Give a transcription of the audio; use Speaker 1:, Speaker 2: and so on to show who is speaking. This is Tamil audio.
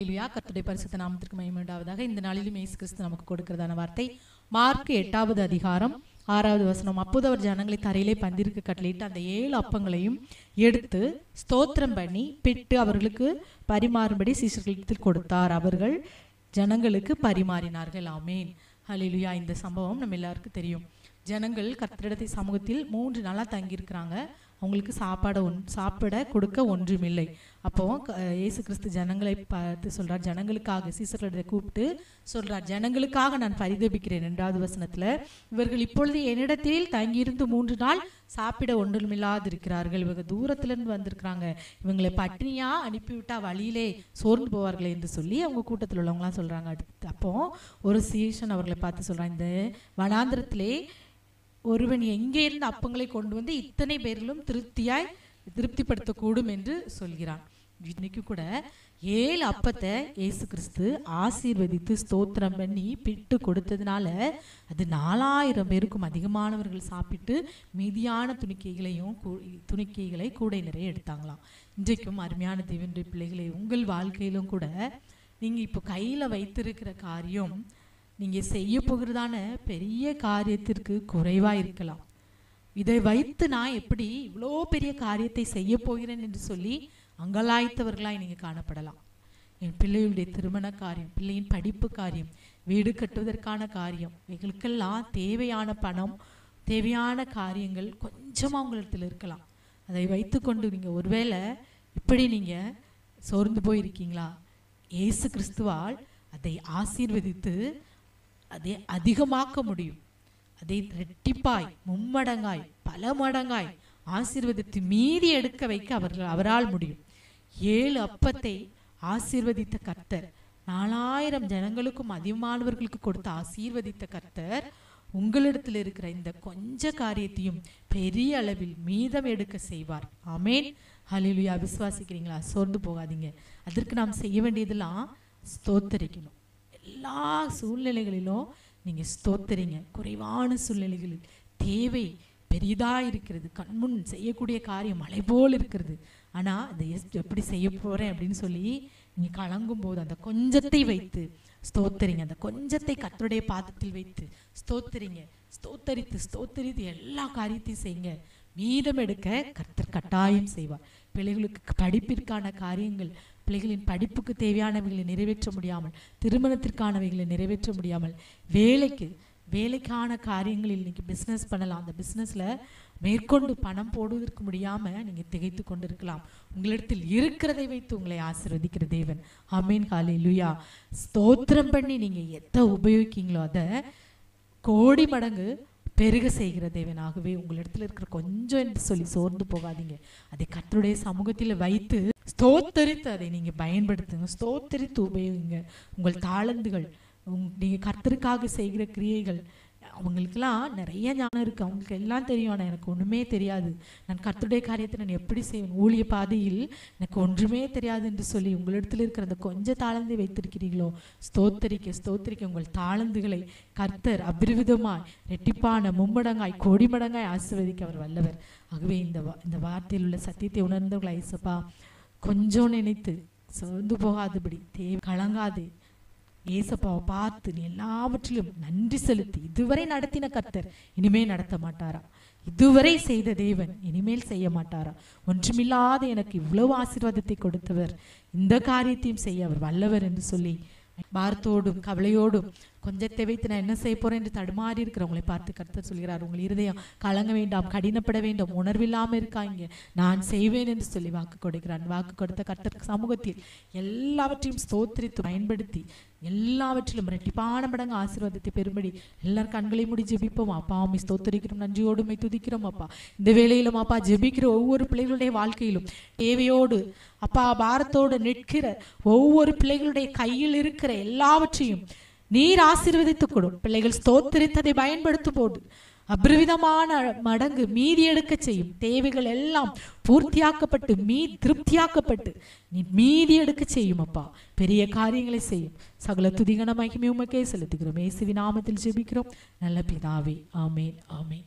Speaker 1: கர்த்தருடைய பரிசுத்த நாமத்திற்கு மகிமை உண்டாவதாக. இந்த நாளிலும் இயேசு கிறிஸ்து நமக்கு கொடுக்கிறதான வார்த்தை மார்க் 8வது அதிகாரம் 6வது வசனம். அப்போது அவர் ஜனங்களை தரையிலே பந்திருக்கு கட்டளையிட்டு அந்த 7 அப்பங்களையும் எடுத்து ஸ்தோத்திரம் பண்ணி பிட்டு அவர்களுக்கு பரிமாறும்படி சீஷர்களுக்கு கொடுத்தார். அவர்கள் ஜனங்களுக்கு பரிமாறினார்கள். ஆமேன், ஹல்லேலூயா. இந்த சம்பவம் நம்ம எல்லாருக்கும் தெரியும். ஜனங்கள் கர்த்தருடைய சமூகத்தில் 3 நாளாக தங்கியிருக்கிறாங்க. அவங்களுக்கு சாப்பிட கொடுக்க ஒன்றுமில்லை. அப்போ இயேசு கிறிஸ்து ஜனங்களை பார்த்து சொல்றார், ஜனங்களுக்காக சீசர்களை கூப்பிட்டு சொல்றார், ஜனங்களுக்காக நான் பரிதபிக்கிறேன். 2வது வசனத்துல, இவர்கள் இப்பொழுது என்னிடத்தில் தங்கியிருந்து 3 நாள் சாப்பிட ஒன்றுமில்லாது இருக்கிறார்கள். இவங்க தூரத்துல இருந்து வந்திருக்கிறாங்க, இவங்களை பட்டினியா அனுப்பிவிட்டா வழியிலே சோர்ந்து போவார்களே என்று சொல்லி அவங்க கூட்டத்தில் உள்ளவங்களாம் சொல்றாங்க. அப்போ ஒரு சீஷன் அவர்களை பார்த்து சொல்றான், இந்த வனாந்திரத்திலே ஒருவன் எங்கே இருந்து அப்பங்களை கொண்டு வந்து இத்தனை பேர்களும் திருப்திப்படுத்தக்கூடும் என்று சொல்கிறான். இன்னைக்கு கூட 7 அப்பத்தை இயேசு கிறிஸ்து ஆசீர்வதித்து ஸ்தோத்திரம் பண்ணி பிட்டு கொடுத்ததுனால அது 4000 பேருக்கும் அதிகமானவர்கள் சாப்பிட்டு மீதியான துணிக்கைகளை கூடை நிறைய எடுத்தாங்களாம். இன்றைக்கும் அருமையான தேவனுடைய பிள்ளைகளை, உங்கள் வாழ்க்கையிலும் கூட நீங்க இப்போ கையில வைத்திருக்கிற காரியம் நீங்க செய்ய போகிறதான பெரிய காரியத்திற்கு குறைவா இருக்கலாம். இதை வைத்து நான் எப்படி இவ்வளோ பெரிய காரியத்தை செய்ய போகிறேன் என்று சொல்லி அங்கலாய்த்தவர்களாய் நீங்க காணப்படலாம். என் பிள்ளைகளுடைய திருமண காரியம், பிள்ளையின் படிப்பு காரியம், வீடு கட்டுவதற்கான காரியம், இவைகளுக்கெல்லாம் தேவையான பணம், தேவையான காரியங்கள் கொஞ்சமா உங்களிடத்தில் இருக்கலாம். அதை வைத்துக்கொண்டு நீங்க ஒருவேளை இப்படி நீங்க சோர்ந்து போயிருக்கீங்களா? இயேசு கிறிஸ்துவால் அதை ஆசீர்வதித்து அதை அதிகமாக்க முடியும். அதை இரட்டிப்பாய், மும்மடங்காய், பல மடங்காய் ஆசீர்வதித்து மீதி எடுக்க வைக்க அவரால் முடியும். 7 அப்பத்தை ஆசீர்வதித்த கர்த்தர், 4000 ஜனங்களுக்கும் அதிகமானவர்களுக்கு கொடுத்து ஆசீர்வதித்த கர்த்தர் உங்களிடத்தில் இருக்கிற இந்த கொஞ்ச காரியத்தையும் பெரிய அளவில் மீதம் எடுக்க செய்வார். ஆமேன், ஹல்லேலூயா. விசுவாசிக்கிறீங்களா? சோர்ந்து போகாதீங்க. அதற்கு நாம் செய்ய வேண்டியதெல்லாம் ஸ்தோத்தரிக்கணும். எல்லா சூழ்நிலைகளிலும் நீங்க ஸ்தோத்தரிங்க. குறைவான சூழ்நிலைகளில் தேவை பெரிதா இருக்கிறது, கண்முன் செய்யக்கூடிய காரியம் மலை போல் இருக்கிறது, ஆனா அதை எப்படி செய்ய போறேன் அப்படின்னு சொல்லி நீங்க கலங்கும் போது அந்த கொஞ்சத்தை வைத்து ஸ்தோத்தரிங்க. அந்த கொஞ்சத்தை கர்த்தருடைய பாதத்தில் வைத்து ஸ்தோத்தரிங்க. ஸ்தோத்தரித்து எல்லா காரியத்தையும் செய்யுங்க. மீதம் எடுக்க கர்த்தர் கட்டாயம் செய்வார். பிள்ளைகளுக்கு படிப்பிற்கான காரியங்கள், பிள்ளைகளின் படிப்புக்கு தேவையானவைகளை நிறைவேற்ற முடியாமல், திருமணத்திற்கானவைகளை நிறைவேற்ற முடியாமல், வேலைக்கான காரியங்களில் இன்னைக்கு பிஸ்னஸ் பண்ணலாம், அந்த பிஸ்னஸ்ல மேற்கொண்டு பணம் போடுவதற்கு முடியாம நீங்க திகைத்து கொண்டிருக்கலாம். உங்களிடத்தில் இருக்கிறதை வைத்து உங்களை ஆசீர்வதிக்கிற தேவன். ஆமேன், ஹல்லேலூயா. ஸ்தோத்திரம் பண்ணி நீங்க எதை உபயோகிக்கீங்களோ அதை கோடி மடங்கு பெருக செய்கிற தேவனாகவே உங்களிடத்துல இருக்கிற கொஞ்சம் என்று சொல்லி சோர்ந்து போகாதீங்க. அதை கர்த்தருடைய சமூகத்தில் வைத்து ஸ்தோத்தரித்து அதை நீங்க பயன்படுத்துங்க. ஸ்தோத்தரித்து உபயோகிங்க. உங்கள் தாளந்துகள், நீங்க கர்த்தருக்காக செய்கிற கிரியைகள், அவங்களுக்கெல்லாம் நிறைய ஞானம் இருக்கு, அவங்களுக்கு எல்லாம் தெரியும். ஆனால் எனக்கு ஒண்ணுமே தெரியாது, நான் கர்த்தருடைய காரியத்தை நான் எப்படி செய்வேன், ஊழிய பாதையில் எனக்கு ஒன்றுமே தெரியாது என்று சொல்லி உங்களிடத்தில் இருக்கிற அந்த கொஞ்சம் தாளந்தை வைத்திருக்கிறீர்களோ, ஸ்தோத்தரிக்க உங்கள் தாளந்துகளை கர்த்தர் அபிரிவிதமாய் ரெட்டிப்பான மும்மடங்காய் கோடி மடங்காய் ஆசீர்வதிக்க அவர் வல்லவர். ஆகவே இந்த வார்த்தையில் உள்ள சத்தியத்தை உணர்ந்தவர்கள் ஐசப்பா, கொஞ்சம் நினைத்து சோர்ந்து போகாதபடி கலங்காதே, ஏசப்பாவை பார்த்து நீ எல்லாவற்றிலும் நன்றி செலுத்தி, இதுவரை நடத்தின கர்த்தர் இனிமே நடத்த மாட்டாரா? இதுவரை செய்த தேவன் இனிமேல் செய்ய மாட்டாரா? ஒன்றுமில்லாத எனக்கு இவ்வளவு ஆசீர்வாதத்தை கொடுத்தவர் இந்த காரியத்தையும் செய்ய அவர் வல்லவர் என்று சொல்லி பாரத்தோடும் கவலையோடும் கொஞ்சத்தை வைத்து நான் என்ன செய்ய போறேன் என்று தடுமாறி இருக்கிறவங்களை பார்த்து கர்த்தர் சொல்கிறார், உங்கள் இருதயம் கலங்க வேண்டாம், கடினப்பட வேண்டாம், உணர்வில்லாம இருக்காங்க, நான் செய்வேன் என்று சொல்லி வாக்கு கொடுக்கிறான். வாக்கு கொடுத்த கர்த்தர் சமூகத்தில் எல்லாவற்றையும் ஸ்தோத்திரித்து பயன்படுத்தி எல்லாவற்றிலும் இரட்டிப்பான மடங்கு ஆசீர்வாதத்தை பெறும்படி எல்லாரும் கண்களை மூடி ஜெபிப்போம். அப்பா உம்மை ஸ்தோத்திரிக்கிறோம், நன்றியோடு துதிக்கிறோம் அப்பா. இந்த வேளையிலும் அப்பா ஜெபிக்கிற ஒவ்வொரு பிள்ளைகளுடைய வாழ்க்கையிலும் தேவையோடு அப்பா பாரத்தோடு நிற்கிற ஒவ்வொரு பிள்ளைகளுடைய கையில் இருக்கிற எல்லாவற்றையும் நீர் ஆசீர்வதித்துக் கொடும். பிள்ளைகள் ஸ்தோத்திரித்ததை பயன்படுத்தும் போது அபரிவிதமான மடங்கு மீதி எடுக்க செய்யும். தேவைகள் எல்லாம் பூர்த்தியாக்கப்பட்டு திருப்தியாக்கப்பட்டு நீ மீதி எடுக்க செய்யும் அப்பா. பெரிய காரியங்களை செய்யும். சகல துதிகன மகிமை உமக்கே செலுத்துகிறோம். இயேசுவின் நாமத்தில் ஜெபிக்கிறோம் நல்ல பிதாவே. ஆமேன், ஆமேன்.